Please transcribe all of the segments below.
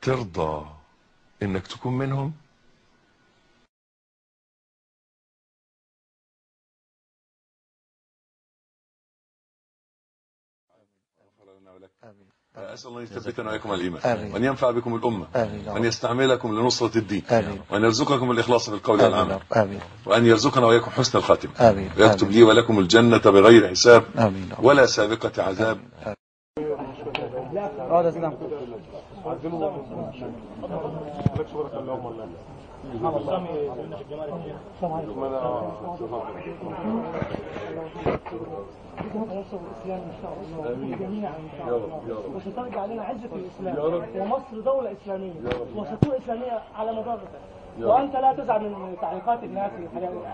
ترضى انك تكون منهم؟ أسأل الله أن يثبتنا وإياكم على الإيمان، وأن ينفع بكم الأمة، وأن يستعملكم لنصرة الدين، وأن يرزقكم الإخلاص في القول والعمل، وأن يرزقنا وإياكم حسن الخاتمة، ويكتب لي ولكم الجنة بغير حساب ولا سابقة عذاب. الإسلام إن شاء الله جميعا إن شاء الله، وسترجع علينا عزة الإسلام ومصر دولة إسلامية وستكون إسلامية على مدار. وأنت لا تزعل من تعليقات الناس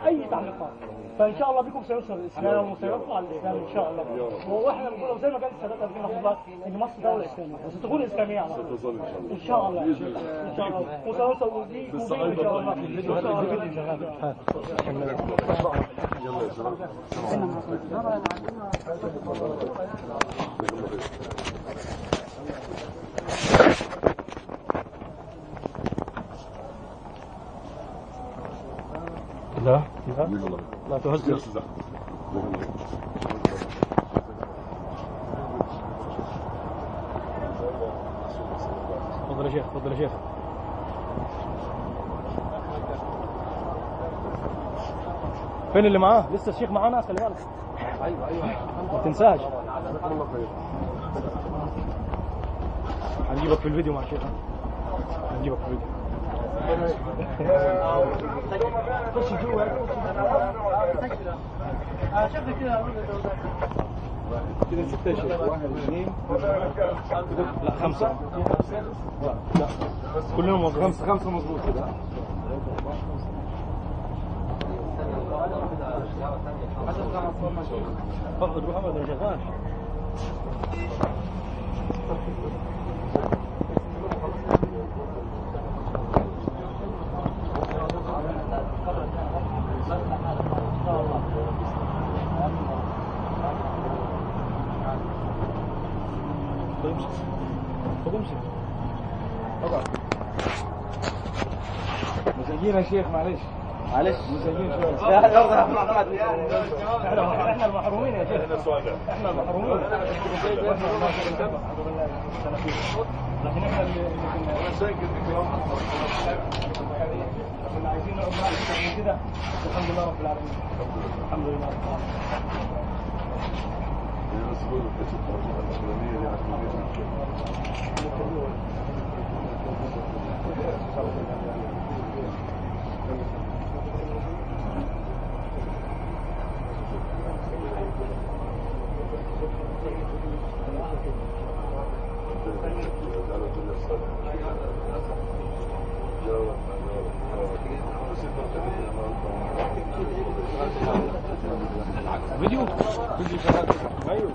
أي تعليقات، فإن شاء الله بكم سينصر الإسلام وسيرفع الإسلام إن شاء الله. وإحنا بنقول زي ما قال السادات رحمه الله إن مصر دولة إسلامية وستكون إسلامية على طول إن شاء الله إن شاء الله، وسنوصل بيكم إن شاء الله إن لا لا تهزر. تفضل يا شيخ، تفضل يا شيخ. فين اللي معاه؟ لسه الشيخ معاه ناس، خلي بالك. ايوه ما تنساش. هنجيبك في الفيديو مع الشيخ، هنجيبك في الفيديو. خش جوا شوف كده كده 16 1 2 لا 5 لا كلهم مظبوط 5 مظبوط كده. فضل محمد يا شغال. مسجين يا شيخ، معلش مسجين شويه. احنا المحرومين يا شيخ، احنا المحرومين، لكن احنا اللي كنا عايزين نقعد معاك كده. الحمد لله رب العالمين، الحمد لله رب العالمين. فيديو شغال. ايوه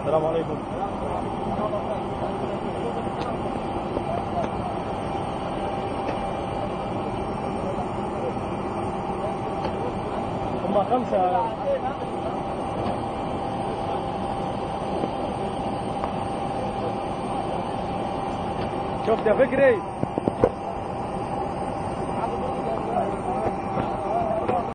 السلام عليكم. هم 5. شفت يا فكري؟